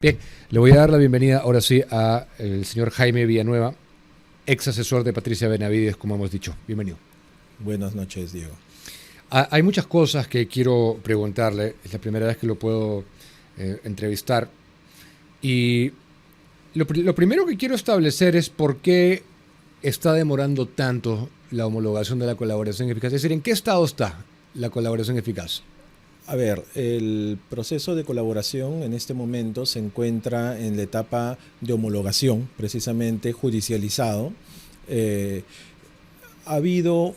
Bien, le voy a dar la bienvenida ahora sí a el señor Jaime Villanueva, ex asesor de Patricia Benavides, como hemos dicho. Bienvenido. Buenas noches, Diego. Hay muchas cosas que quiero preguntarle. Es la primera vez que lo puedo entrevistar. Y lo primero que quiero establecer es por qué está demorando tanto la homologación de la colaboración eficaz. Es decir, ¿en qué estado está la colaboración eficaz? A ver, el proceso de colaboración en este momento se encuentra en la etapa de homologación, precisamente judicializado. Ha habido,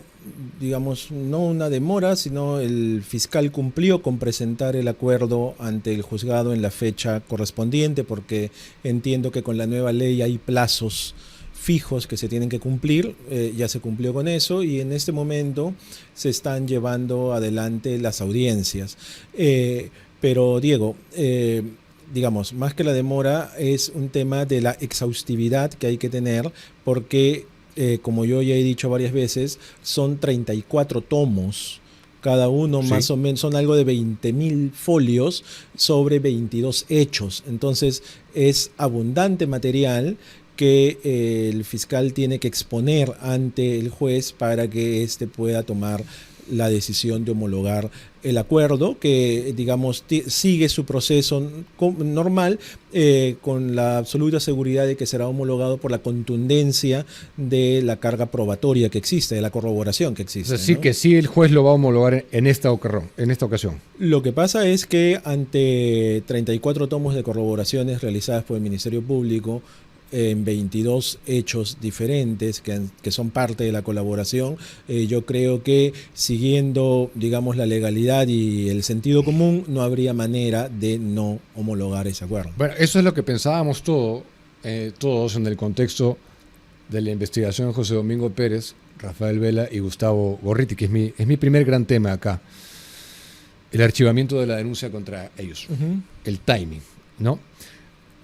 digamos, no una demora, sino el fiscal cumplió con presentar el acuerdo ante el juzgado en la fecha correspondiente, porque entiendo que con la nueva ley hay plazos fijos que se tienen que cumplir, ya se cumplió con eso y en este momento se están llevando adelante las audiencias. Pero Diego, digamos, más que la demora es un tema de la exhaustividad que hay que tener porque, como yo ya he dicho varias veces, son 34 tomos. Cada uno más o menos son algo de 20.000 folios sobre 22 hechos. Entonces es abundante material que el fiscal tiene que exponer ante el juez para que éste pueda tomar la decisión de homologar el acuerdo, que digamos sigue su proceso normal, con la absoluta seguridad de que será homologado por la contundencia de la carga probatoria que existe, de la corroboración que existe. Es decir, ¿no? Que sí el juez lo va a homologar en esta ocasión. Lo que pasa es que ante 34 tomos de corroboraciones realizadas por el Ministerio Público, en 22 hechos diferentes que son parte de la colaboración, yo creo que siguiendo, digamos, la legalidad y el sentido común, no habría manera de no homologar ese acuerdo. Bueno, eso es lo que pensábamos todos en el contexto de la investigación de José Domingo Pérez, Rafael Vela y Gustavo Gorriti, que es mi primer gran tema acá. El archivamiento de la denuncia contra ellos. El timing, ¿no?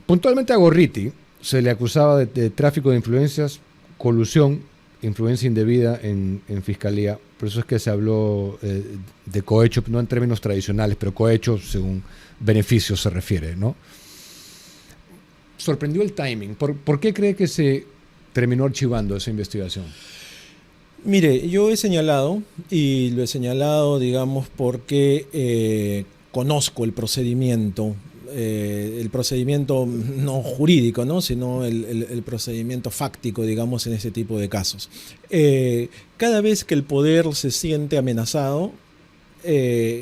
Puntualmente a Gorriti se le acusaba de tráfico de influencias, colusión, influencia indebida en fiscalía. Por eso es que se habló de cohecho, no en términos tradicionales, pero cohecho según beneficios se refiere, ¿no? Sorprendió el timing. ¿Por qué cree que se terminó archivando esa investigación? Mire, yo he señalado, y lo he señalado, digamos, porque conozco el procedimiento no jurídico, ¿no? Sino el procedimiento fáctico, digamos, en ese tipo de casos. Cada vez que el poder se siente amenazado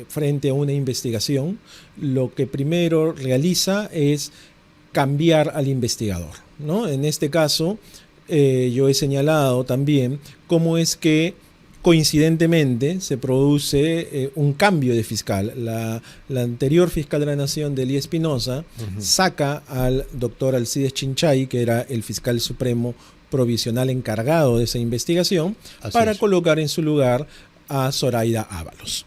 frente a una investigación, lo que primero realiza es cambiar al investigador, ¿no? En este caso, yo he señalado también cómo es que coincidentemente se produce un cambio de fiscal. La anterior fiscal de la Nación, Delía Espinosa, saca al doctor Alcides Chinchay, que era el fiscal supremo provisional encargado de esa investigación, para colocar en su lugar a Zoraida Ábalos.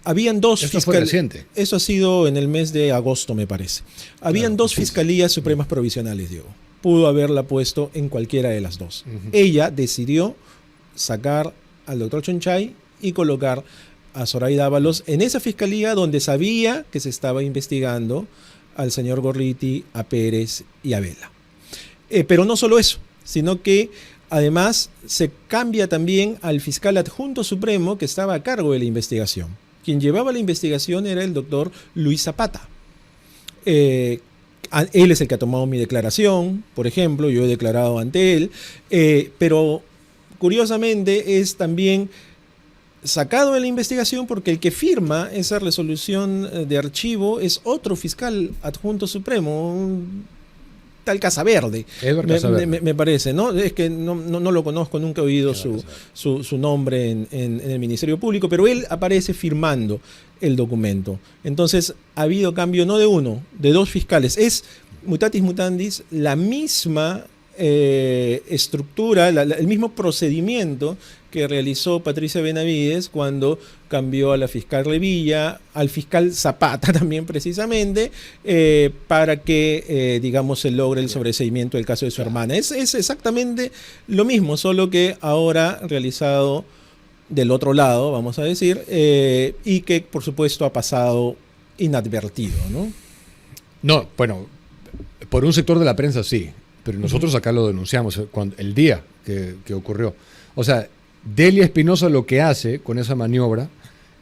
Habían dos fiscalías. Fue reciente. Eso ha sido en el mes de agosto, me parece. Habían dos fiscalías supremas provisionales, Diego. Pudo haberla puesto en cualquiera de las dos. Ella decidió sacar al doctor Chinchay y colocar a Zoraida Ábalos en esa fiscalía donde sabía que se estaba investigando al señor Gorriti, a Pérez y a Vela. Pero no solo eso, sino que además se cambia también al fiscal adjunto supremo que estaba a cargo de la investigación. Quien llevaba la investigación era el doctor Luis Zapata. Él es el que ha tomado mi declaración, por ejemplo, yo he declarado ante él, pero curiosamente es también sacado de la investigación porque el que firma esa resolución de archivo es otro fiscal adjunto supremo, un tal Casaverde, me parece, ¿no? Es que no lo conozco, nunca he oído su nombre en el Ministerio Público, pero él aparece firmando el documento. Entonces ha habido cambio no de uno, de dos fiscales. Es mutatis mutandis la misma estructura, el mismo procedimiento que realizó Patricia Benavides cuando cambió a la fiscal Revilla, al fiscal Zapata también precisamente, para que, digamos, se logre el sobreseimiento del caso de su hermana. Es exactamente lo mismo, solo que ahora realizado del otro lado, vamos a decir, y que por supuesto ha pasado inadvertido, ¿no? No, bueno, por un sector de la prensa sí, pero nosotros acá lo denunciamos el día que ocurrió. O sea, Delia Espinosa lo que hace con esa maniobra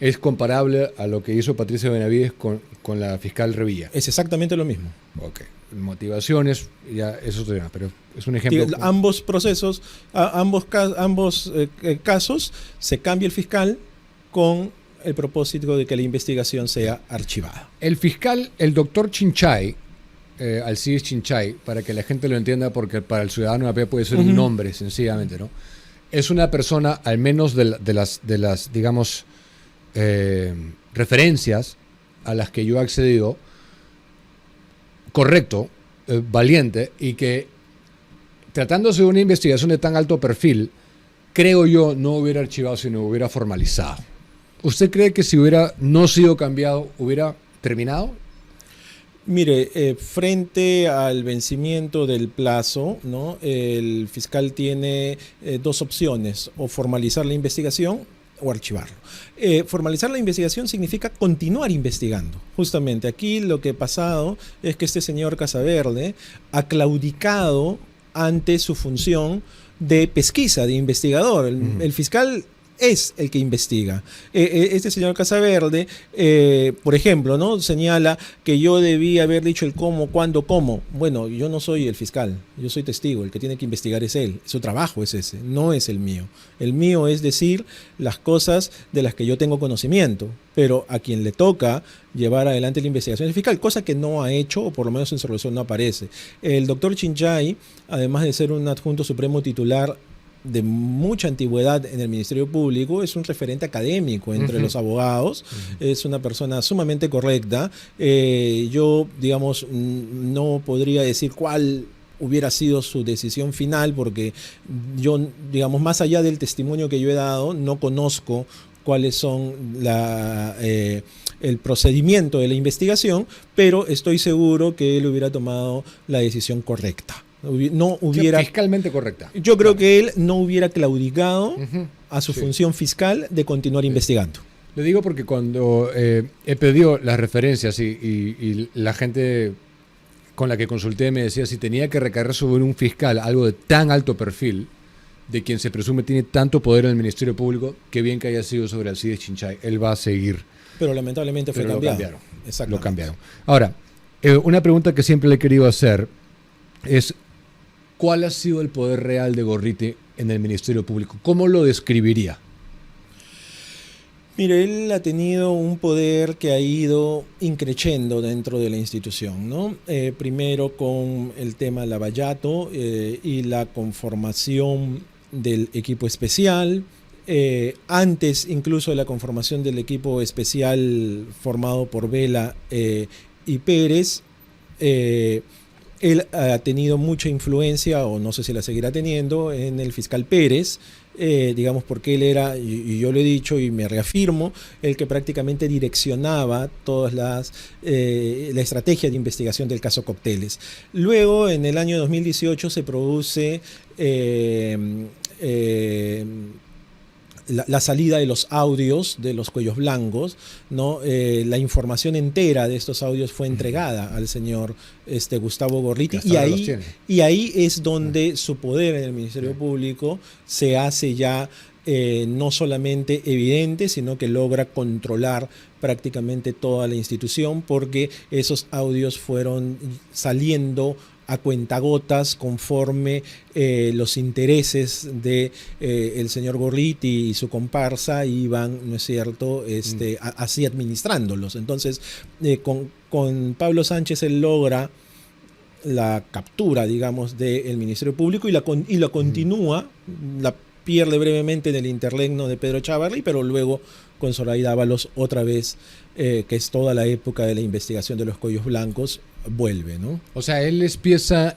es comparable a lo que hizo Patricia Benavides con la fiscal Revilla. Es exactamente lo mismo. Ok. Motivaciones, ya eso es otro tema, pero es un ejemplo. Ambos procesos, ambos casos, se cambia el fiscal con el propósito de que la investigación sea archivada. El fiscal, el doctor Chinchay, Alcides Chinchay, para que la gente lo entienda, porque para el ciudadano a pie puede ser un nombre, sencillamente, ¿no? Es una persona, al menos de las digamos, referencias a las que yo he accedido, correcto, valiente, y que tratándose de una investigación de tan alto perfil, creo yo, no hubiera archivado, sino hubiera formalizado. ¿Usted cree que si hubiera no sido cambiado, hubiera terminado? Mire, frente al vencimiento del plazo, ¿no? El fiscal tiene dos opciones: o formalizar la investigación o archivarlo. Formalizar la investigación significa continuar investigando. Justamente aquí lo que ha pasado es que este señor Casaverde ha claudicado ante su función de pesquisa, de investigador. El fiscal es el que investiga. Este señor Casaverde, por ejemplo, ¿no? Señala que yo debía haber dicho el cómo, cuándo, cómo. Bueno, yo no soy el fiscal, yo soy testigo, el que tiene que investigar es él. Su trabajo es ese, no es el mío. El mío es decir las cosas de las que yo tengo conocimiento, pero a quien le toca llevar adelante la investigación es el fiscal, cosa que no ha hecho, o por lo menos en su resolución no aparece. El doctor Chinchay, además de ser un adjunto supremo titular de mucha antigüedad en el Ministerio Público, es un referente académico entre los abogados, es una persona sumamente correcta. Yo, digamos, no podría decir cuál hubiera sido su decisión final, porque yo, digamos, más allá del testimonio que yo he dado, no conozco cuáles son el procedimiento de la investigación, pero estoy seguro que él hubiera tomado la decisión correcta. No hubiera, fiscalmente correcta. Yo creo que él no hubiera claudicado a su función fiscal de continuar investigando. Le digo porque cuando he pedido las referencias y la gente con la que consulté me decía si tenía que recaer sobre un fiscal algo de tan alto perfil, de quien se presume tiene tanto poder en el Ministerio Público, que bien que haya sido sobre Alcides Chinchay. Él va a seguir. Pero lamentablemente fue cambiado. Lo cambiaron. Ahora, una pregunta que siempre le he querido hacer es: ¿cuál ha sido el poder real de Gorriti en el Ministerio Público? ¿Cómo lo describiría? Mire, él ha tenido un poder que ha ido increciendo dentro de la institución, ¿no? Primero con el tema Lavallato y la conformación del equipo especial. Antes incluso de la conformación del equipo especial formado por Vela y Pérez, él ha tenido mucha influencia, o no sé si la seguirá teniendo, en el fiscal Pérez, digamos, porque él era, y yo lo he dicho y me reafirmo, el que prácticamente direccionaba todas la estrategia de investigación del caso Cócteles. Luego, en el año 2018, se produce la salida de los audios de los Cuellos Blancos, ¿no? La información entera de estos audios fue entregada al señor Gustavo Gorriti, y ahí es donde su poder en el Ministerio Público se hace ya no solamente evidente, sino que logra controlar prácticamente toda la institución, porque esos audios fueron saliendo a cuentagotas conforme los intereses de el señor Gorriti y su comparsa iban, ¿no es cierto?, así administrándolos. Entonces, con Pablo Sánchez él logra la captura, digamos, del Ministerio Público y la continúa, la pierde brevemente en el interregno de Pedro Chávarri, pero luego con Zoraida Ábalos otra vez, que es toda la época de la investigación de los Cuellos Blancos, vuelve, ¿no? O sea, él es pieza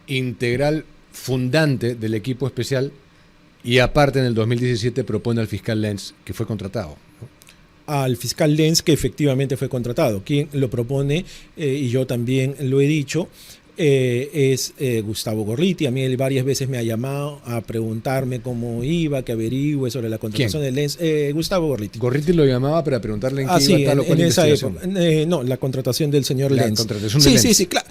integral, fundante del equipo especial, y aparte en el 2017 propone al fiscal Lenz, que fue contratado, ¿no? Al fiscal Lenz, que efectivamente fue contratado. Quien lo propone, y yo también lo he dicho, es Gustavo Gorriti. A mí él varias veces me ha llamado a preguntarme cómo iba, que averigüe sobre la contratación de Lenz. Gustavo Gorriti. Gorriti lo llamaba para preguntarle en qué iba tal o cual investigación. No, la contratación del señor Lenz. Contratación de Lenz. Sí, claro.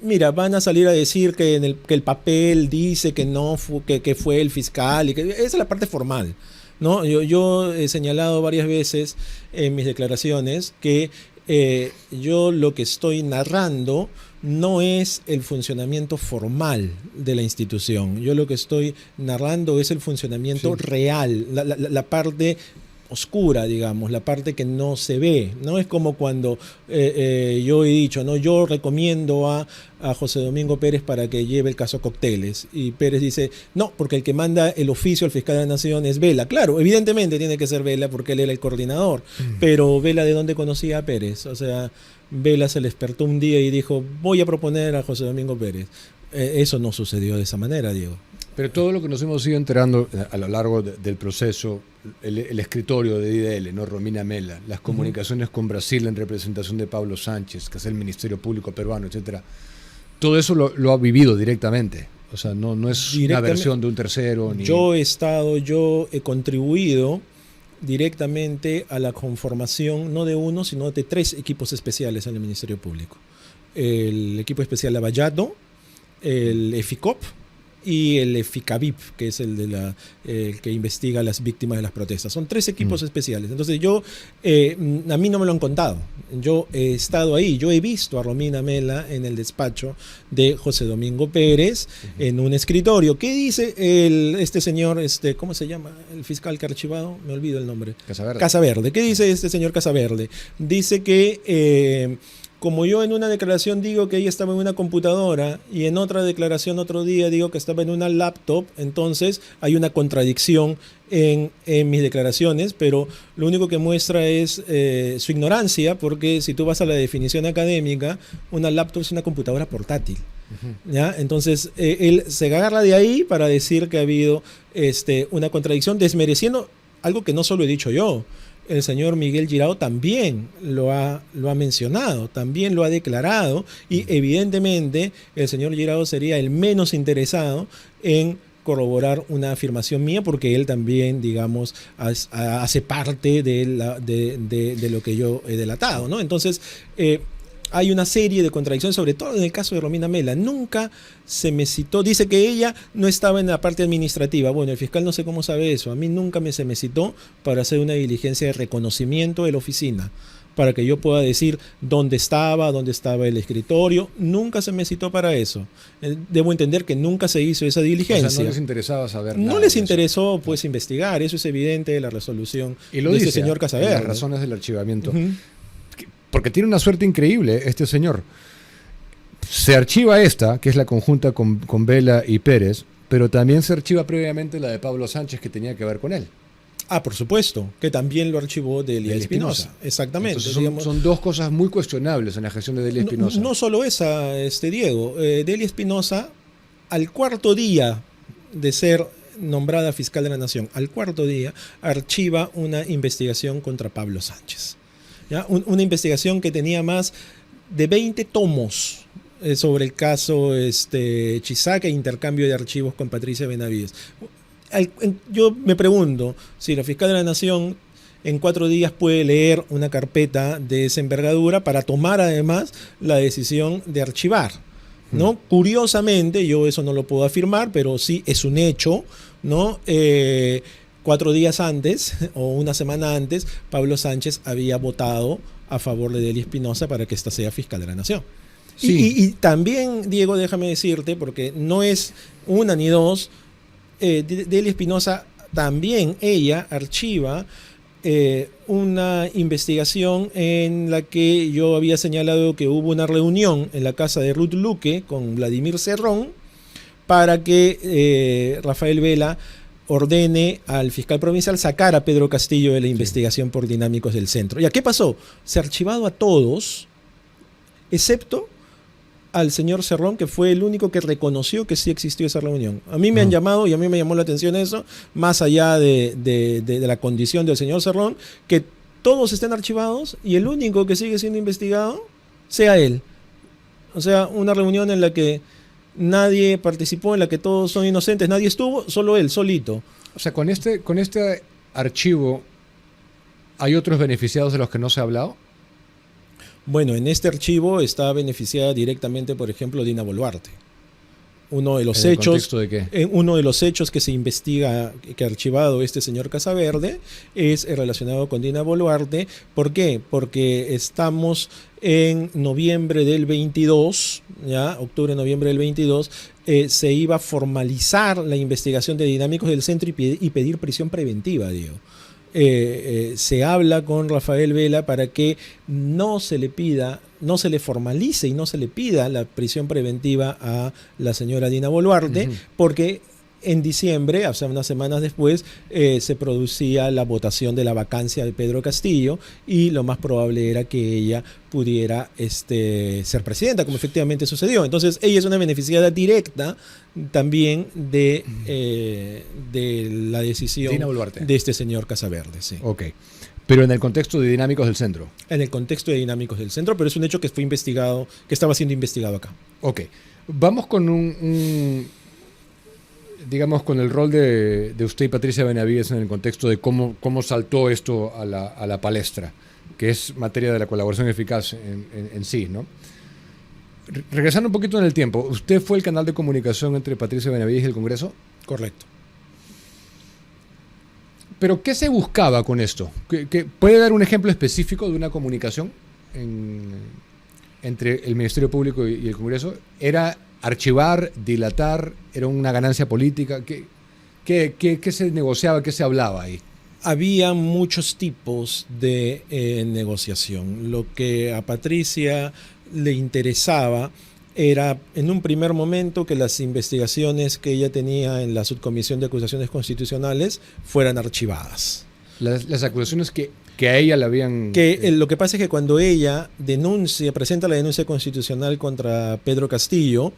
Mira, van a salir a decir que el papel dice que no que fue el fiscal, y que esa es la parte formal, ¿no? Yo he señalado varias veces en mis declaraciones que yo lo que estoy narrando no es el funcionamiento formal de la institución. Yo lo que estoy narrando es el funcionamiento real, la parte oscura, digamos, la parte que no se ve. No es como cuando yo he dicho, no, yo recomiendo a José Domingo Pérez para que lleve el caso Cócteles, y Pérez dice, no, porque el que manda el oficio al fiscal de la Nación es Vela. Claro, evidentemente tiene que ser Vela porque él era el coordinador, pero Vela, ¿de dónde conocía a Pérez? O sea, Vela se le despertó un día y dijo, voy a proponer a José Domingo Pérez. Eso no sucedió de esa manera, Diego. Pero todo lo que nos hemos ido enterando a lo largo del proceso, el escritorio de IDL, ¿no? Romina Mela, las comunicaciones con Brasil en representación de Pablo Sánchez, que es el Ministerio Público peruano, etcétera, todo eso lo ha vivido directamente. O sea, no es una versión de un tercero. Yo he contribuido directamente a la conformación no de uno, sino de 3 equipos especiales en el Ministerio Público. El equipo especial Lavallato, el EFICOP y el EFICAVIP, que es el que investiga a las víctimas de las protestas. Son 3 equipos especiales. Entonces a mí no me lo han contado. Yo he estado ahí, yo he visto a Romina Mela en el despacho de José Domingo Pérez, en un escritorio. ¿Qué dice este señor, cómo se llama? El fiscal que ha archivado, me olvido el nombre. Casaverde. ¿Qué dice este señor Casaverde? Dice que como yo en una declaración digo que ella estaba en una computadora y en otra declaración otro día digo que estaba en una laptop, entonces hay una contradicción en mis declaraciones, pero lo único que muestra es su ignorancia, porque si tú vas a la definición académica, una laptop es una computadora portátil. ¿Ya? Entonces él se agarra de ahí para decir que ha habido una contradicción, desmereciendo algo que no solo he dicho yo. El señor Miguel Girao también lo ha mencionado, también lo ha declarado, y evidentemente el señor Girao sería el menos interesado en corroborar una afirmación mía, porque él también, digamos, hace parte de lo que yo he delatado, ¿no? Entonces, hay una serie de contradicciones, sobre todo en el caso de Romina Mela. Nunca se me citó, dice que ella no estaba en la parte administrativa. Bueno, el fiscal no sé cómo sabe eso. A mí nunca se me citó para hacer una diligencia de reconocimiento de la oficina, para que yo pueda decir dónde estaba el escritorio. Nunca se me citó para eso. Debo entender que nunca se hizo esa diligencia. O sea, no les interesaba saber nada. No les interesó, pues, investigar. Eso es evidente de la resolución de ese señor Casaverde. Las razones del archivamiento. Porque tiene una suerte increíble este señor. Se archiva esta, que es la conjunta con Vela y Pérez, pero también se archiva previamente la de Pablo Sánchez, que tenía que ver con él. Ah, por supuesto, que también lo archivó Delia Espinosa. Exactamente. Entonces son dos cosas muy cuestionables en la gestión de Delia Espinosa. No solo esa, Diego. Delia Espinosa, al cuarto día de ser nombrada fiscal de la Nación, al cuarto día, archiva una investigación contra Pablo Sánchez. ¿Ya? Una investigación que tenía más de 20 tomos sobre el caso Chisaca e intercambio de archivos con Patricia Benavides. Yo me pregunto si la fiscal de la Nación en 4 días puede leer una carpeta de esa envergadura para tomar además la decisión de archivar, ¿no? Curiosamente, yo eso no lo puedo afirmar, pero sí es un hecho, ¿no? 4 días antes o una semana antes, Pablo Sánchez había votado a favor de Delia Espinosa para que ésta sea fiscal de la Nación. Sí. Y también, Diego, déjame decirte, porque no es una ni dos, Delia Espinosa también, ella archiva una investigación en la que yo había señalado que hubo una reunión en la casa de Ruth Luque con Vladimir Cerrón para que Rafael Vela ordene al fiscal provincial sacar a Pedro Castillo de la investigación por dinámicos del centro. ¿Ya qué pasó? Se ha archivado a todos, excepto al señor Cerrón, que fue el único que reconoció que sí existió esa reunión. A mí me han llamado y a mí me llamó la atención eso, más allá de la condición del señor Cerrón, que todos estén archivados y el único que sigue siendo investigado sea él. O sea, una reunión en la que nadie participó, en la que todos son inocentes, nadie estuvo, solo él, solito. O sea, con este archivo, ¿hay otros beneficiados de los que no se ha hablado? Bueno, en este archivo está beneficiada directamente, por ejemplo, Dina Boluarte. Uno de los ¿En el hechos, contexto de qué? uno de los hechos que se investiga, que ha archivado este señor Casaverde, es relacionado con Dina Boluarte. ¿Por qué? Porque estamos en noviembre del 22, ¿ya? Octubre-noviembre del 22, se iba a formalizar la investigación de Dinámicos del Centro y pedir prisión preventiva, digo. Se habla con Rafael Vela para que no se le pida, no se le formalice y no se le pida la prisión preventiva a la señora Dina Boluarte, porque en diciembre, o sea, unas semanas después, se producía la votación de la vacancia de Pedro Castillo y lo más probable era que ella pudiera ser presidenta, como efectivamente sucedió. Entonces, ella es una beneficiada directa también de la decisión de este señor Casaverde. Sí. Ok. Pero en el contexto de Dinámicos del Centro. En el contexto de Dinámicos del Centro, pero es un hecho que fue investigado, que estaba siendo investigado acá. Ok. Vamos con digamos, con el rol de usted y Patricia Benavides en el contexto de cómo saltó esto a la palestra, que es materia de la colaboración eficaz en sí, ¿no? Regresando un poquito en el tiempo, ¿usted fue el canal de comunicación entre Patricia Benavides y el Congreso? Correcto. ¿Pero qué se buscaba con esto? ¿Puede dar un ejemplo específico de una comunicación entre el Ministerio Público y el Congreso? ¿Era archivar, dilatar? ¿Era una ganancia política? ¿Qué se negociaba? ¿Qué se hablaba ahí? Había muchos tipos de negociación. Lo que a Patricia le interesaba era, en un primer momento, que las investigaciones que ella tenía en la Subcomisión de Acusaciones Constitucionales fueran archivadas. Las acusaciones que a ella le habían... Lo que pasa es que cuando ella presenta la denuncia constitucional contra Pedro Castillo,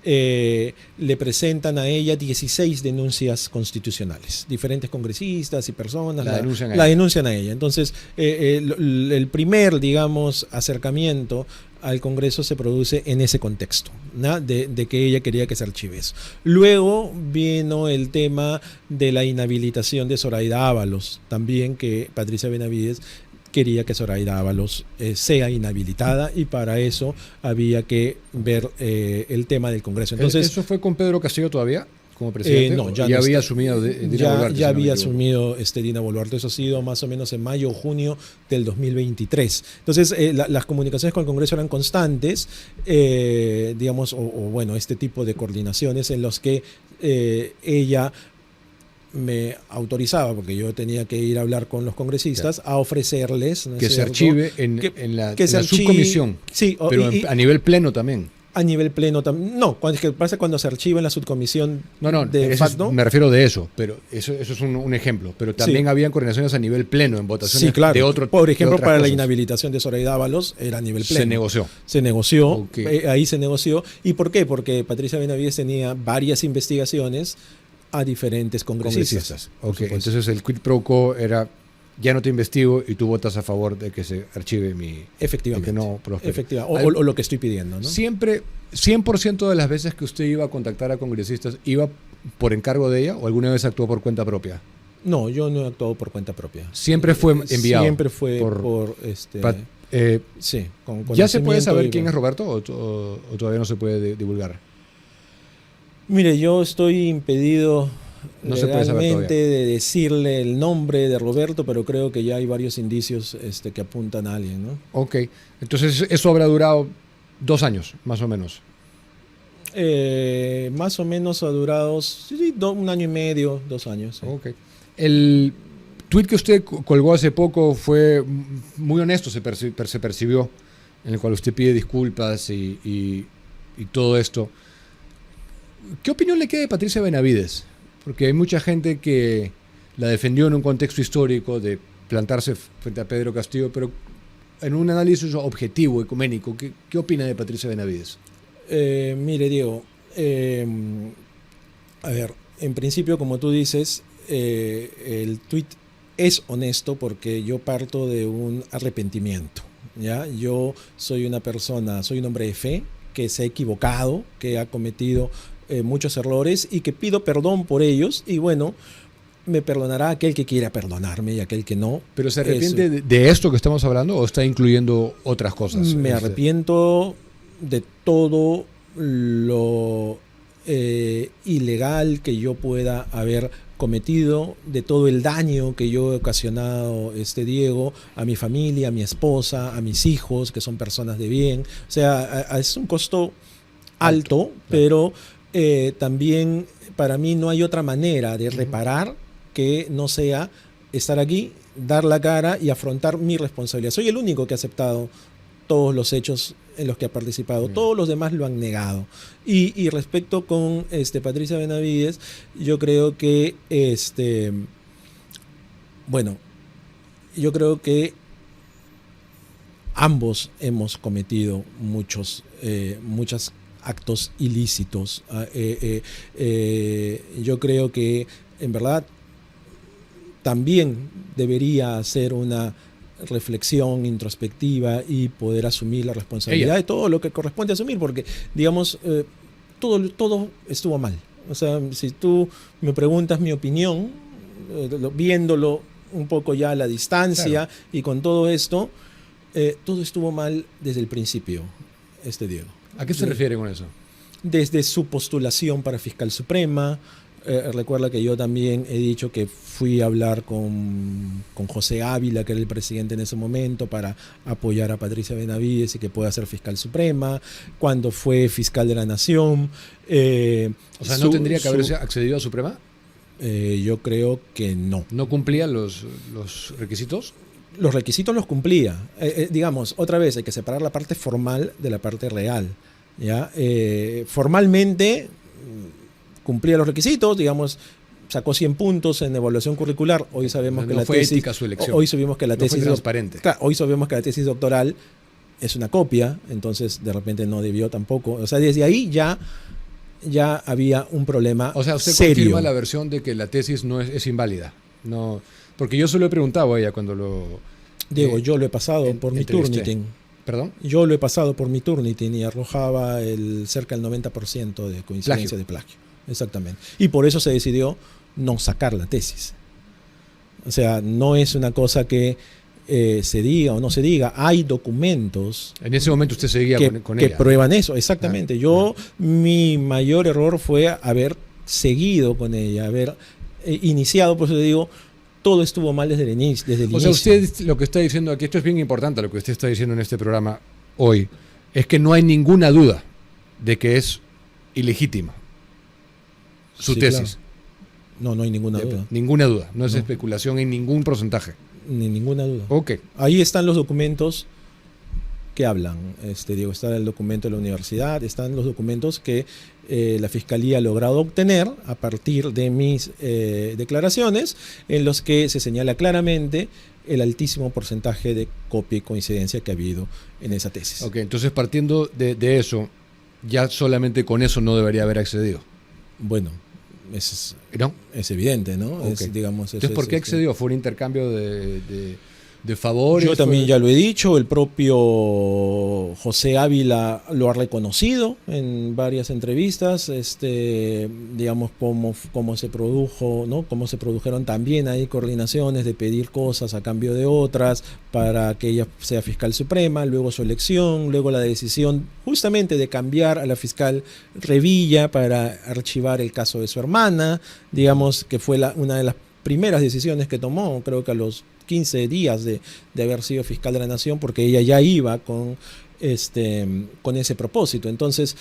le presentan a ella 16 denuncias constitucionales. Diferentes congresistas y personas la denuncian a ella. Entonces, el primer, digamos, acercamiento al Congreso se produce en ese contexto, ¿no? de que ella quería que se archive eso. Luego vino el tema de la inhabilitación de Zoraida Ábalos, también que Patricia Benavides quería que Zoraida Ábalos sea inhabilitada, y para eso había que ver el tema del Congreso. Entonces, ¿eso fue con Pedro Castillo todavía como presidente? No, ya había asumido Dina Boluarte. Ya había asumido Dina Boluarte. Eso ha sido más o menos en mayo o junio del 2023. Entonces, las comunicaciones con el Congreso eran constantes, digamos, bueno, este tipo de coordinaciones en los que ella me autorizaba, porque yo tenía que ir a hablar con los congresistas, a ofrecerles, ¿no es que cierto?, se archive en la subcomisión, sí, pero a nivel pleno también. A nivel pleno también. No, es que pasa cuando se archiva en la subcomisión de facto. Me refiero de eso, pero eso es un ejemplo. Pero también habían coordinaciones a nivel pleno en votaciones, sí, claro, de otro. Por ejemplo, para cosas. La inhabilitación de Zoraida Ábalos era a nivel pleno. Se negoció. Okay. Ahí se negoció. ¿Y por qué? Porque Patricia Benavides tenía varias investigaciones a diferentes congresistas. Okay. Entonces el quid pro quo era: ya no te investigo y tú votas a favor de que se archive mi... Efectivamente. Que no prospere. O lo que estoy pidiendo, ¿no? Siempre, 100% de las veces que usted iba a contactar a congresistas, ¿iba por encargo de ella o alguna vez actuó por cuenta propia? No, yo no he actuado por cuenta propia. Siempre fue enviado. Siempre fue por sí. ¿Ya se puede saber quién es Roberto o todavía no se puede divulgar? Mire, yo estoy impedido no legalmente de decirle el nombre de Roberto, pero creo que ya hay varios indicios que apuntan a alguien, ¿no? Ok, entonces eso habrá durado 2 años, más o menos. Más o menos ha durado 1 año y medio, 2 años. Sí. Ok. El tweet que usted colgó hace poco fue muy honesto, se percibió, en el cual usted pide disculpas y todo esto. ¿Qué opinión le queda de Patricia Benavides? Porque hay mucha gente que la defendió en un contexto histórico de plantarse frente a Pedro Castillo, pero en un análisis objetivo, ecuménico, ¿qué opina de Patricia Benavides? Mire, Diego, a ver, en principio, como tú dices, el tuit es honesto porque yo parto de un arrepentimiento, ¿ya? Yo soy una persona, soy un hombre de fe, que se ha equivocado, que ha cometido muchos errores y que pido perdón por ellos. Y bueno, me perdonará aquel que quiera perdonarme y aquel que no. ¿Pero se arrepiente de esto que estamos hablando o está incluyendo otras cosas? Me arrepiento de todo lo ilegal que yo pueda haber cometido, de todo el daño que yo he ocasionado, Diego, a mi familia, a mi esposa, a mis hijos, que son personas de bien. O sea, es un costo alto, pero también para mí no hay otra manera de reparar que no sea estar aquí, dar la cara y afrontar mi responsabilidad. Soy el único que ha aceptado todos los hechos en los que ha participado. Todos los demás lo han negado. Y respecto con Patricia Benavides, yo creo que yo creo que ambos hemos cometido muchos actos ilícitos. Yo creo que en verdad también debería hacer una reflexión introspectiva y poder asumir la responsabilidad de todo lo que corresponde asumir, porque digamos todo estuvo mal. O sea, si tú me preguntas mi opinión, viéndolo un poco ya a la distancia, claro, y con todo esto, todo estuvo mal desde el principio, Diego. ¿A qué se refiere con eso? Desde su postulación para fiscal suprema. Recuerda que yo también he dicho que fui a hablar con José Ávila, que era el presidente en ese momento, para apoyar a Patricia Benavides y que pueda ser fiscal suprema. Cuando fue fiscal de la Nación. O sea, ¿no tendría que haberse accedido a Suprema? Yo creo que no. ¿No cumplía los requisitos? Los requisitos los cumplía. Digamos, otra vez, hay que separar la parte formal de la parte real, ¿ya? Formalmente cumplía los requisitos, digamos, sacó 100 puntos en evaluación curricular. Hoy sabemos que la tesis, ética su elección. Hoy sabemos que la tesis fue transparente. Claro, hoy sabemos que la tesis doctoral es una copia, entonces de repente no debió tampoco. O sea, desde ahí ya había un problema serio. O sea, usted confirma la versión de que la tesis no es inválida. No, porque yo se lo he preguntado a ella cuando lo... Diego, yo lo he pasado por mi Turnitin. ¿Perdón? Yo lo he pasado por mi Turnitin y arrojaba cerca del 90% de coincidencia de plagio. Exactamente. Y por eso se decidió no sacar la tesis. O sea, no es una cosa que se diga o no se diga. Hay documentos. En ese momento usted seguía con ella. Que prueban eso, exactamente. Mi mayor error fue haber seguido con ella, haber iniciado, por eso le digo, todo estuvo mal desde el inicio. O sea, usted lo que está diciendo aquí, esto es bien importante, lo que usted está diciendo en este programa hoy, es que no hay ninguna duda de que es ilegítima su tesis. Claro. No hay ninguna duda. Ninguna duda. No es especulación en ningún porcentaje. Ni ninguna duda. Ok. Ahí están los documentos que hablan, Diego. Está el documento de la universidad, están los documentos que la Fiscalía ha logrado obtener a partir de mis declaraciones, en los que se señala claramente el altísimo porcentaje de copia y coincidencia que ha habido en esa tesis. Ok, entonces partiendo de eso, ya solamente con eso no debería haber accedido. Bueno, es evidente, ¿no? Okay. Entonces, ¿por qué accedió? ¿Fue un intercambio de favores? Yo también ya lo he dicho, el propio José Ávila lo ha reconocido en varias entrevistas, digamos, cómo se produjo, ¿no? Cómo se produjeron también ahí coordinaciones de pedir cosas a cambio de otras para que ella sea fiscal suprema, luego su elección, luego la decisión justamente de cambiar a la fiscal Revilla para archivar el caso de su hermana, digamos que fue una de las primeras decisiones que tomó, creo que a los 15 días de haber sido fiscal de la Nación, porque ella ya iba con ese propósito. Entonces,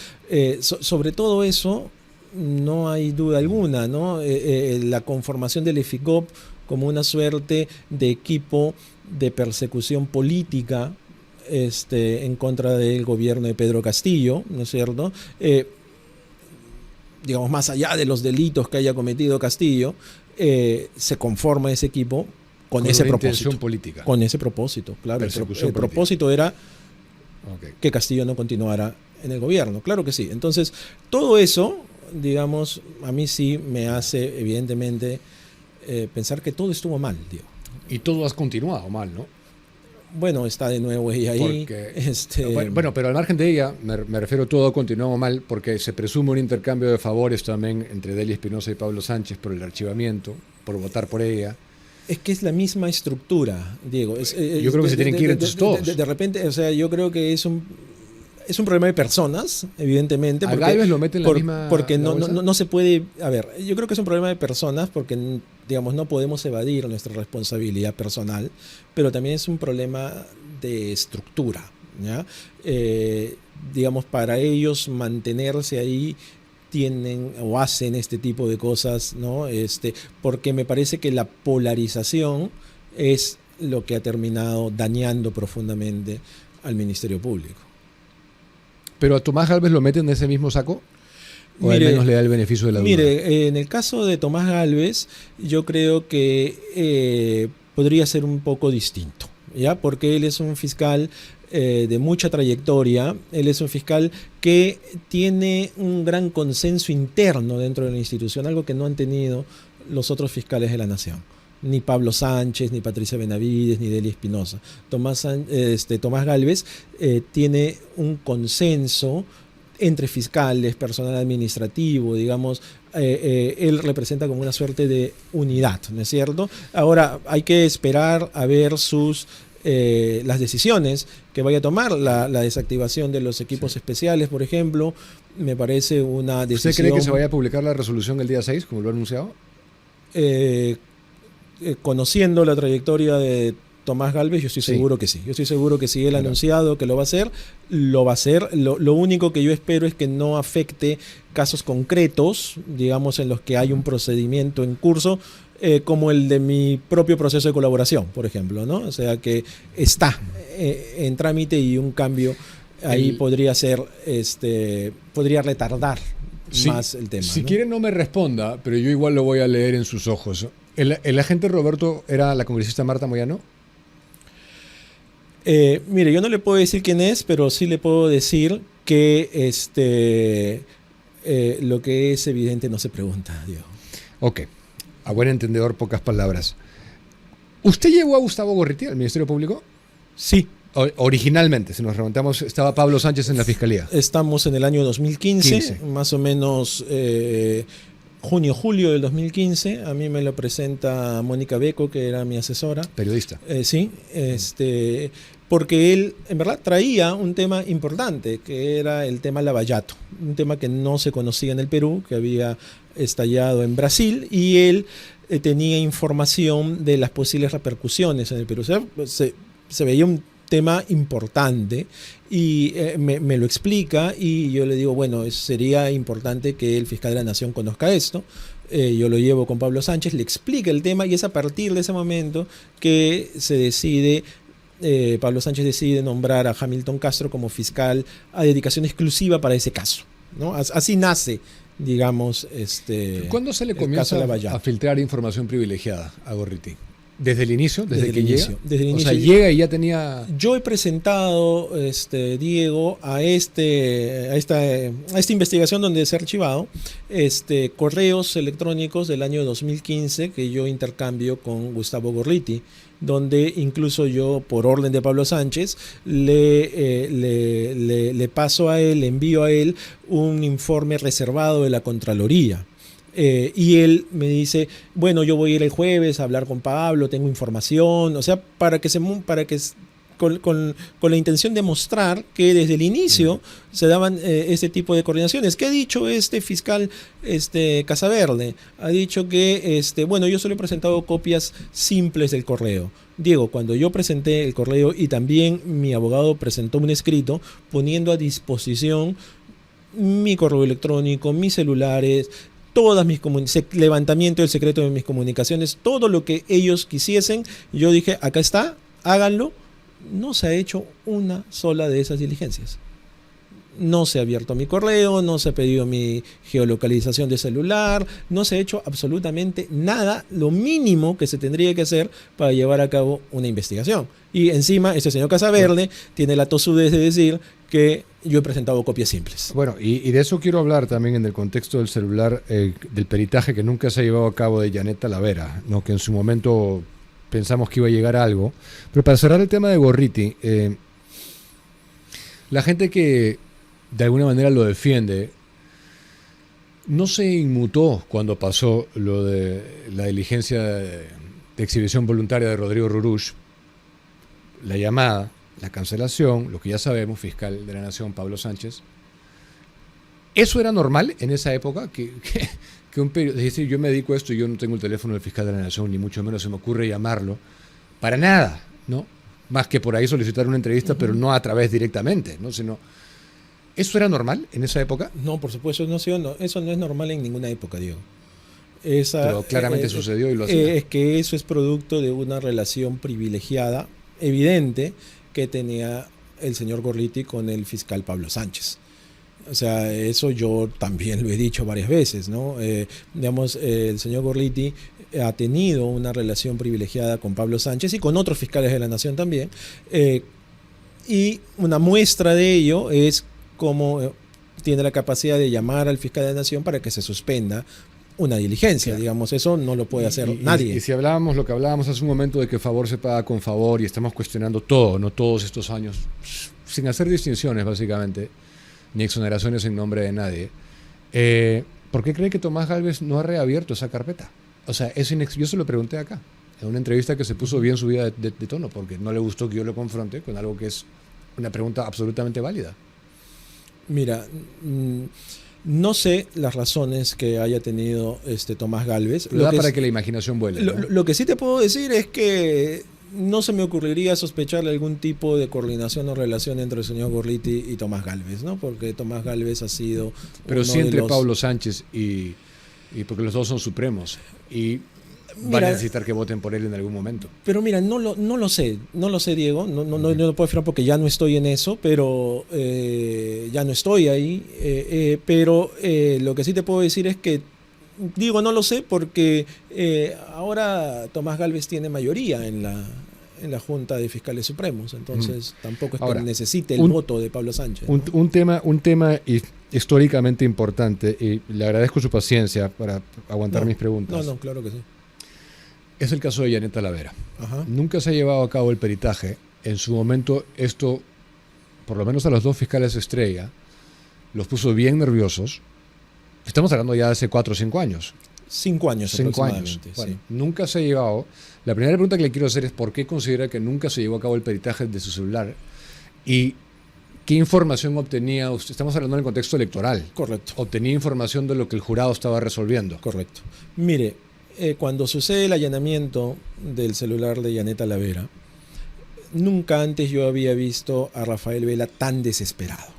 sobre todo eso, no hay duda alguna, ¿no? La conformación del EFICOP como una suerte de equipo de persecución política en contra del gobierno de Pedro Castillo, ¿no es cierto? Digamos, más allá de los delitos que haya cometido Castillo, se conforma ese equipo con ese propósito política. Con ese propósito, claro. El propósito era que Castillo no continuara en el gobierno, claro que sí. Entonces, todo eso, digamos, a mí sí me hace, evidentemente, pensar que todo estuvo mal, Diego. Y todo has continuado mal, ¿no? bueno, está de nuevo ella ahí. Bueno, pero al margen de ella, me refiero, todo continuó mal porque se presume un intercambio de favores también entre Delia Espinosa y Pablo Sánchez por el archivamiento, por votar por ella. Es que es la misma estructura, Diego. Yo creo que se tienen que ir entonces todos. De repente, o sea, yo creo que es un problema de personas, evidentemente. A Gálvez lo mete en la misma... Porque no se puede... A ver, yo creo que es un problema de personas porque, digamos, no podemos evadir nuestra responsabilidad personal, pero también es un problema de estructura, ¿ya? Digamos, para ellos mantenerse ahí tienen o hacen este tipo de cosas, ¿no? Porque me parece que la polarización es lo que ha terminado dañando profundamente al Ministerio Público. ¿Pero a Tomás Gálvez lo meten en ese mismo saco? ¿O al menos le da el beneficio de la duda? Mire, en el caso de Tomás Gálvez, yo creo que podría ser un poco distinto, ¿ya? Porque él es un fiscal de mucha trayectoria, él es un fiscal que tiene un gran consenso interno dentro de la institución, algo que no han tenido los otros fiscales de la nación. Ni Pablo Sánchez, ni Patricia Benavides, ni Delia Espinosa. Tomás Gálvez tiene un consenso entre fiscales, personal administrativo, digamos, él representa como una suerte de unidad, ¿no es cierto? Ahora, hay que esperar a ver las decisiones que vaya a tomar, la desactivación de los equipos especiales, por ejemplo, me parece una decisión... ¿Usted cree que se vaya a publicar la resolución el día 6, como lo ha anunciado? Conociendo la trayectoria de Tomás Gálvez, yo estoy seguro que sí. Yo estoy seguro que si él ha anunciado que lo va a hacer, lo va a hacer. Lo único que yo espero es que no afecte casos concretos, digamos, en los que hay un procedimiento en curso, como el de mi propio proceso de colaboración, por ejemplo, ¿no? O sea, que está en trámite y un cambio ahí podría ser, podría retardar más el tema. Si ¿no? quiere no me responda, pero yo igual lo voy a leer en sus ojos. ¿El agente Roberto era la congresista Marta Moyano? Mire, yo no le puedo decir quién es, pero sí le puedo decir que lo que es evidente no se pregunta, Diego. Ok, a buen entendedor, pocas palabras. ¿Usted llevó a Gustavo Gorriti al Ministerio Público? Sí. Originalmente, si nos remontamos, estaba Pablo Sánchez en la Fiscalía. Estamos en el año 2015, más o menos junio-julio del 2015. A mí me lo presenta Mónica Beco, que era mi asesora. Periodista. Sí, porque él, en verdad, traía un tema importante, que era el tema Lavallato, un tema que no se conocía en el Perú, que había estallado en Brasil, y él tenía información de las posibles repercusiones en el Perú. O sea, se veía un tema importante y me lo explica y yo le digo, bueno, sería importante que el fiscal de la Nación conozca esto. Yo lo llevo con Pablo Sánchez, le explica el tema y es a partir de ese momento que se decide, Pablo Sánchez decide nombrar a Hamilton Castro como fiscal a dedicación exclusiva para ese caso, ¿no? Así nace, digamos, ¿Cuándo se le comienza a filtrar información privilegiada a Gorriti? ¿Desde el inicio? ¿Desde que llega? Desde el inicio. O sea, llega y ya tenía... Yo he presentado, Diego, a esta investigación donde se ha archivado correos electrónicos del año 2015 que yo intercambio con Gustavo Gorriti, donde incluso yo, por orden de Pablo Sánchez, le paso a él, le envío a él un informe reservado de la Contraloría. Y él me dice, bueno, yo voy a ir el jueves a hablar con Pablo, tengo información, o sea, con la intención de mostrar que desde el inicio se daban este tipo de coordinaciones. ¿Qué ha dicho este fiscal Casaverde? Ha dicho que, bueno, yo solo he presentado copias simples del correo. Diego, cuando yo presenté el correo y también mi abogado presentó un escrito poniendo a disposición mi correo electrónico, mis celulares, todas mis levantamiento del secreto de mis comunicaciones, todo lo que ellos quisiesen, yo dije, acá está, háganlo. No se ha hecho una sola de esas diligencias. No se ha abierto mi correo, no se ha pedido mi geolocalización de celular, no se ha hecho absolutamente nada, lo mínimo que se tendría que hacer para llevar a cabo una investigación. Y encima, este señor Casaverde tiene la tosudez de decir que yo he presentado copias simples. Bueno, y de eso quiero hablar también en el contexto del celular, del peritaje que nunca se ha llevado a cabo de Janet Talavera, ¿no? Que en su momento pensamos que iba a llegar a algo. Pero para cerrar el tema de Gorriti, la gente que de alguna manera lo defiende no se inmutó cuando pasó lo de la diligencia de exhibición voluntaria de Rodrigo Rurush, la llamada, la cancelación, lo que ya sabemos, fiscal de la Nación Pablo Sánchez. ¿Eso era normal en esa época? Que un periodista, es decir, yo me dedico a esto y yo no tengo el teléfono del fiscal de la Nación, ni mucho menos se me ocurre llamarlo, para nada, ¿no? Más que por ahí solicitar una entrevista, pero no a través directamente, ¿no? Sino, ¿eso era normal en esa época? No, por supuesto, eso no es normal en ninguna época, Diego. Pero claramente sucedió y lo hacía. Es que eso es producto de una relación privilegiada, evidente, que tenía el señor Gorriti con el fiscal Pablo Sánchez. O sea, eso yo también lo he dicho varias veces, ¿no? Digamos, el señor Gorriti ha tenido una relación privilegiada con Pablo Sánchez y con otros fiscales de la Nación también. Y una muestra de ello es cómo tiene la capacidad de llamar al fiscal de la Nación para que se suspenda una diligencia, claro. Digamos, eso no lo puede hacer nadie. Y si hablábamos lo que hablábamos hace un momento de que favor se paga con favor y estamos cuestionando todo, no todos estos años, sin hacer distinciones básicamente, ni exoneraciones en nombre de nadie, ¿por qué cree que Tomás Gálvez no ha reabierto esa carpeta? O sea, yo se lo pregunté acá, en una entrevista que se puso bien subida de tono, porque no le gustó que yo lo confronte con algo que es una pregunta absolutamente válida. Mira, no sé las razones que haya tenido Tomás Gálvez. Lo da para que la imaginación vuele, ¿no? Lo que sí te puedo decir es que no se me ocurriría sospecharle algún tipo de coordinación o relación entre el señor Gorriti y Tomás Gálvez, ¿no? Porque Tomás Gálvez ha sido... Pero sí entre Pablo Sánchez y porque los dos son supremos y van a necesitar que voten por él en algún momento. Pero mira, no lo sé, Diego, no lo puedo afirmar porque ya no estoy en eso, pero ya no estoy ahí, pero lo que sí te puedo decir es que digo no lo sé porque ahora Tomás Gálvez tiene mayoría en la Junta de Fiscales Supremos, entonces tampoco es que necesite el voto de Pablo Sánchez, ¿no? Un tema históricamente importante, y le agradezco su paciencia para aguantar mis preguntas. No, claro que sí. Es el caso de Yanet Talavera. Ajá. Nunca se ha llevado a cabo el peritaje. En su momento esto, por lo menos a los dos fiscales estrella, los puso bien nerviosos. Estamos hablando ya de hace 4 o 5 años. 5 años 5 años. Bueno, nunca se ha llevado. La primera pregunta que le quiero hacer es ¿por qué considera que nunca se llevó a cabo el peritaje de su celular? Y ¿qué información obtenía usted? Estamos hablando en el contexto electoral. Correcto. ¿Obtenía información de lo que el jurado estaba resolviendo? Correcto. Mire, cuando sucede el allanamiento del celular de Yanet Talavera, nunca antes yo había visto a Rafael Vela tan desesperado.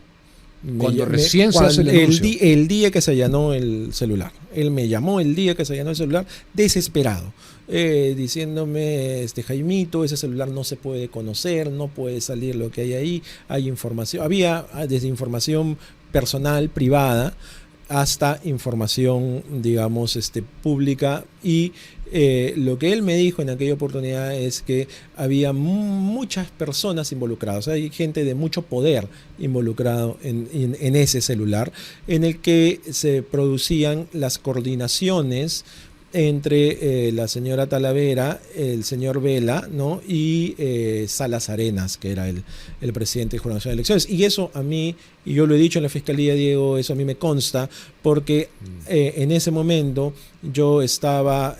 Recién se hace el anuncio. El día que se allanó el celular. Él me llamó el día que se allanó el celular, desesperado, diciéndome, Jaimito, ese celular no se puede conocer, no puede salir lo que hay ahí, hay información, había desde información personal, privada, hasta información, digamos, pública, y lo que él me dijo en aquella oportunidad es que había muchas personas involucradas, hay gente de mucho poder involucrado en ese celular, en el que se producían las coordinaciones entre la señora Talavera, el señor Vela, ¿no? Y Salas Arenas, que era el presidente del Jurado Nacional de Elecciones. Y eso a mí, y yo lo he dicho en la Fiscalía, Diego, eso a mí me consta, porque en ese momento yo estaba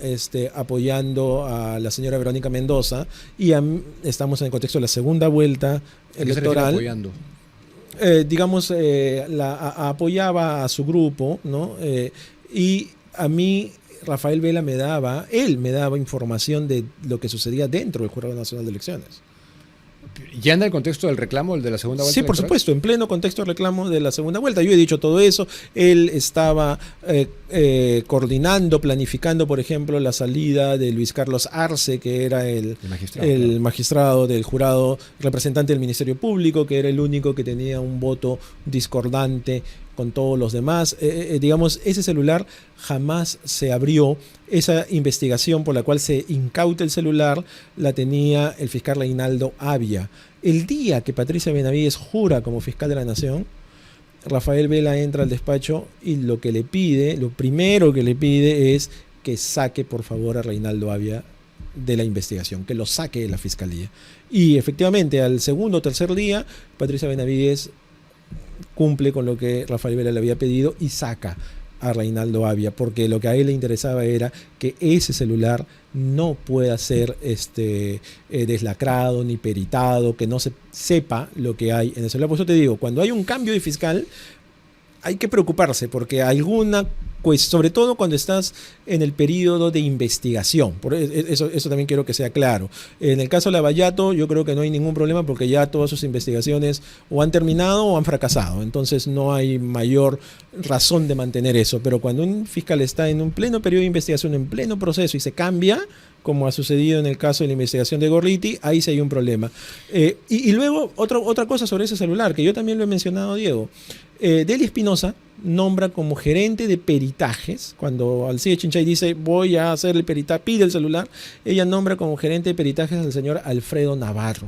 apoyando a la señora Verónica Mendoza y estamos en el contexto de la segunda vuelta electoral. Apoyando? Digamos, apoyaba a su grupo, ¿no? Y a mí Rafael Vela me daba información de lo que sucedía dentro del Jurado Nacional de Elecciones. ¿Ya en el contexto del reclamo, el de la segunda vuelta? Sí, por supuesto, en pleno contexto del reclamo de la segunda vuelta. Yo he dicho todo eso. Él estaba coordinando, planificando, por ejemplo, la salida de Luis Carlos Arce, que era el magistrado del jurado, representante del Ministerio Público, que era el único que tenía un voto discordante con todos los demás. Digamos, ese celular jamás se abrió. Esa investigación por la cual se incauta el celular la tenía el fiscal Reinaldo Avia. El día que Patricia Benavides jura como fiscal de la Nación, Rafael Vela entra al despacho y lo primero que le pide es que saque por favor a Reinaldo Avia de la investigación, que lo saque de la fiscalía. Y efectivamente, al segundo o tercer día, Patricia Benavides cumple con lo que Rafael Vela le había pedido y saca a Reinaldo Avia, porque lo que a él le interesaba era que ese celular no pueda ser deslacrado ni peritado, que no se sepa lo que hay en el celular. Por eso te digo, cuando hay un cambio de fiscal, hay que preocuparse, porque pues sobre todo cuando estás en el periodo de investigación. Eso también quiero que sea claro. En el caso de Lavallato, yo creo que no hay ningún problema porque ya todas sus investigaciones o han terminado o han fracasado. Entonces no hay mayor razón de mantener eso. Pero cuando un fiscal está en un pleno periodo de investigación, en pleno proceso y se cambia, como ha sucedido en el caso de la investigación de Gorriti, ahí sí hay un problema. Y luego, otra cosa sobre ese celular, que yo también lo he mencionado, Diego. Delia Espinosa nombra como gerente de peritajes, cuando Alcide Chinchay dice voy a hacer el peritaje, pide el celular, ella nombra como gerente de peritajes al señor Alfredo Navarro.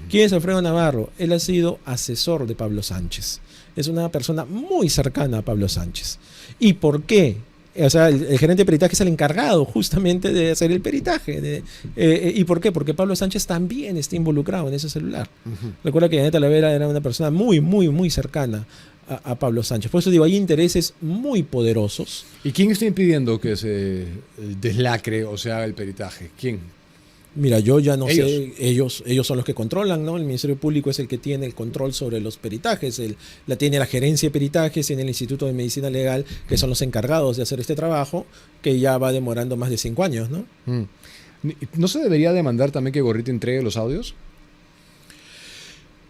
¿Quién es Alfredo Navarro? Él ha sido asesor de Pablo Sánchez. Es una persona muy cercana a Pablo Sánchez. ¿Y por qué? O sea, el gerente de peritaje es el encargado justamente de hacer el peritaje. ¿Y por qué? Porque Pablo Sánchez también está involucrado en ese celular. Recuerda que Janet Talavera era una persona muy, muy, muy cercana a Pablo Sánchez. Por eso digo, hay intereses muy poderosos. ¿Y quién está impidiendo que se deslacre o se haga el peritaje? ¿Quién? Mira, yo ya no sé, ellos son los que controlan, ¿no? El Ministerio Público es el que tiene el control sobre los peritajes, tiene la gerencia de peritajes, tiene el Instituto de Medicina Legal, que son los encargados de hacer este trabajo, que ya va demorando más de 5 años, ¿no? ¿No se debería demandar también que Gorriti entregue los audios?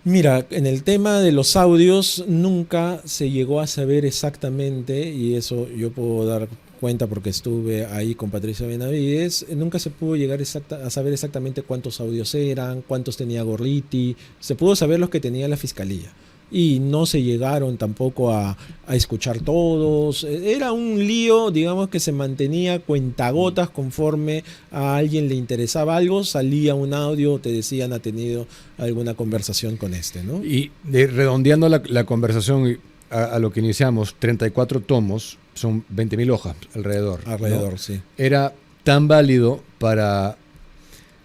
Mira, en el tema de los audios nunca se llegó a saber exactamente, y eso yo puedo dar cuenta porque estuve ahí con Patricia Benavides, nunca se pudo llegar a saber exactamente cuántos audios eran, cuántos tenía Gorriti, se pudo saber los que tenía la fiscalía. Y no se llegaron tampoco a escuchar todos. Era un lío, digamos, que se mantenía cuentagotas conforme a alguien le interesaba algo, salía un audio, te decían ha tenido alguna conversación con ¿no? Y redondeando la conversación a lo que iniciamos, 34 tomos, son 20.000 hojas alrededor. Alrededor, ¿no? Sí. Era tan válido para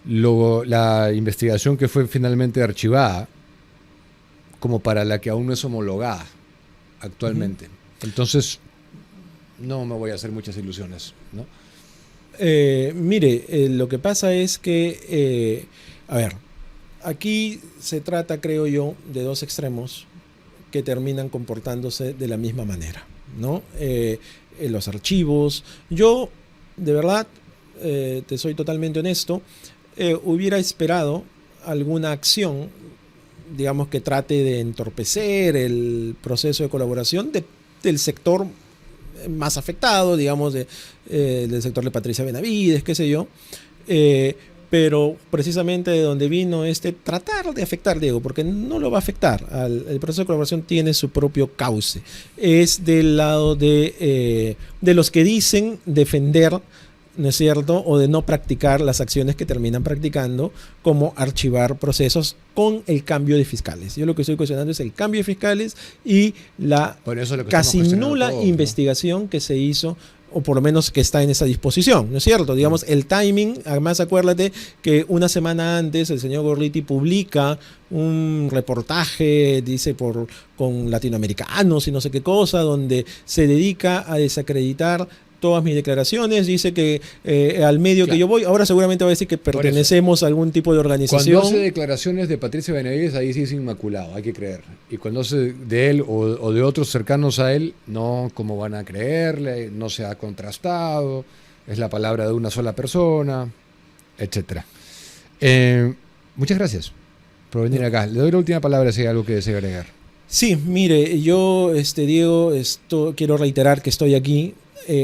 la investigación que fue finalmente archivada como para la que aún no es homologada actualmente. Entonces, no me voy a hacer muchas ilusiones, ¿no? Mire, lo que pasa es que, a ver, aquí se trata, creo yo, de dos extremos que terminan comportándose de la misma manera, ¿no? Los archivos. Yo, de verdad, te soy totalmente honesto, hubiera esperado alguna acción, digamos, que trate de entorpecer el proceso de colaboración del sector más afectado, digamos, del sector de Patricia Benavides, qué sé yo, pero precisamente de donde vino tratar de afectar, Diego, porque no lo va a afectar. El proceso de colaboración tiene su propio cauce. Es del lado de los que dicen defender, ¿no es cierto?, o de no practicar las acciones que terminan practicando, como archivar procesos con el cambio de fiscales. Yo lo que estoy cuestionando es el cambio de fiscales y la casi nula investigación que se hizo, o por lo menos que está en esa disposición, ¿no es cierto? Digamos, el timing, además acuérdate que una semana antes el señor Gorriti publica un reportaje, dice, con latinoamericanos y no sé qué cosa, donde se dedica a desacreditar todas mis declaraciones, dice que al medio que yo voy, ahora seguramente va a decir que pertenecemos a algún tipo de organización. Cuando hace declaraciones de Patricia Benavides, ahí sí es inmaculado, hay que creer. Y cuando hace de él o de otros cercanos a él, no, ¿cómo van a creerle? No se ha contrastado, es la palabra de una sola persona, etc. Muchas gracias por venir acá. Le doy la última palabra si hay algo que desee agregar. Sí, mire, yo, Diego, quiero reiterar que estoy aquí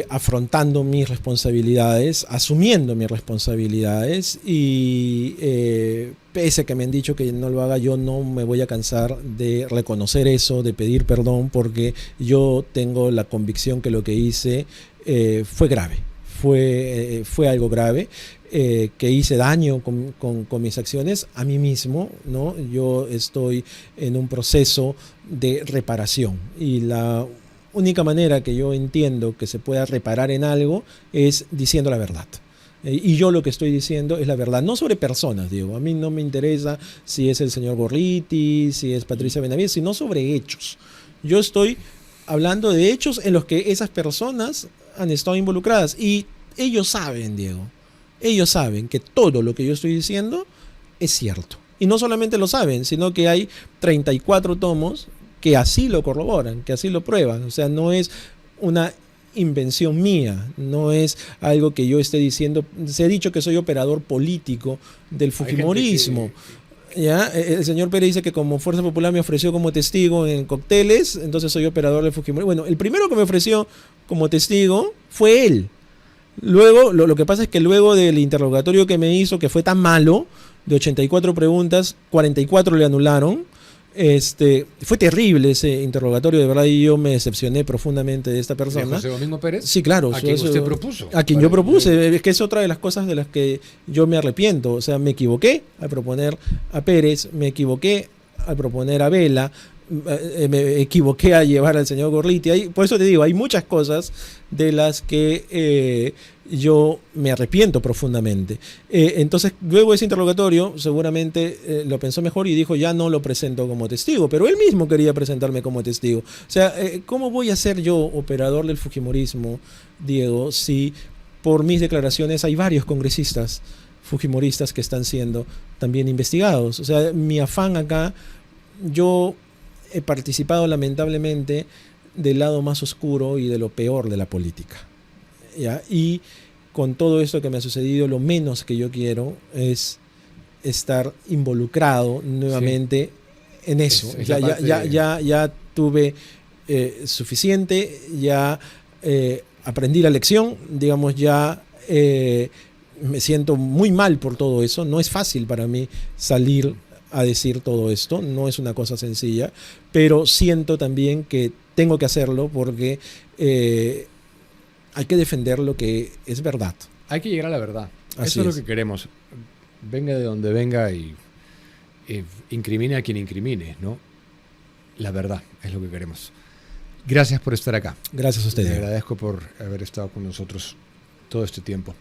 afrontando mis responsabilidades, asumiendo mis responsabilidades y pese a que me han dicho que no lo haga, yo no me voy a cansar de reconocer eso, de pedir perdón, porque yo tengo la convicción que lo que hice fue grave, fue algo grave, que hice daño con mis acciones a mí mismo, ¿no? Yo estoy en un proceso de reparación y la única manera que yo entiendo que se pueda reparar en algo es diciendo la verdad. Y yo lo que estoy diciendo es la verdad, no sobre personas, Diego. A mí no me interesa si es el señor Gorriti, si es Patricia Benavides, sino sobre hechos. Yo estoy hablando de hechos en los que esas personas han estado involucradas. Y ellos saben, Diego, ellos saben que todo lo que yo estoy diciendo es cierto. Y no solamente lo saben, sino que hay 34 tomos que así lo corroboran, que así lo prueban. O sea, no es una invención mía, no es algo que yo esté diciendo. Se ha dicho que soy operador político del fujimorismo. ¿Ya? El señor Pérez dice que como Fuerza Popular me ofreció como testigo en cócteles, entonces soy operador del fujimorismo. Bueno, el primero que me ofreció como testigo fue él. Luego, lo que pasa es que luego del interrogatorio que me hizo, que fue tan malo, de 84 preguntas, 44 le anularon. Fue terrible ese interrogatorio, de verdad, y yo me decepcioné profundamente de esta persona. ¿De José Domingo Pérez? Sí, claro. ¿A quien usted propuso? A quien yo propuse. Es que es otra de las cosas de las que yo me arrepiento. O sea, me equivoqué al proponer a Pérez, me equivoqué al proponer a Vela, me equivoqué a llevar al señor Gorriti. Por eso te digo, hay muchas cosas de las que yo me arrepiento profundamente. Entonces, luego de ese interrogatorio, seguramente lo pensó mejor y dijo, ya no lo presento como testigo, pero él mismo quería presentarme como testigo. O sea, ¿cómo voy a ser yo operador del fujimorismo, Diego, si por mis declaraciones hay varios congresistas fujimoristas que están siendo también investigados? O sea, mi afán acá, yo he participado lamentablemente del lado más oscuro y de lo peor de la política, ¿ya? Y con todo esto que me ha sucedido, lo menos que yo quiero es estar involucrado nuevamente en eso. Ya tuve suficiente, ya aprendí la lección, digamos, ya me siento muy mal por todo eso. No es fácil para mí salir a decir todo esto, no es una cosa sencilla, pero siento también que tengo que hacerlo porque hay que defender lo que es verdad. Hay que llegar a la verdad. Así Eso es lo que queremos. Venga de donde venga y incrimine a quien incrimine, ¿no? La verdad es lo que queremos. Gracias por estar acá. Gracias a usted. Le agradezco por haber estado con nosotros todo este tiempo.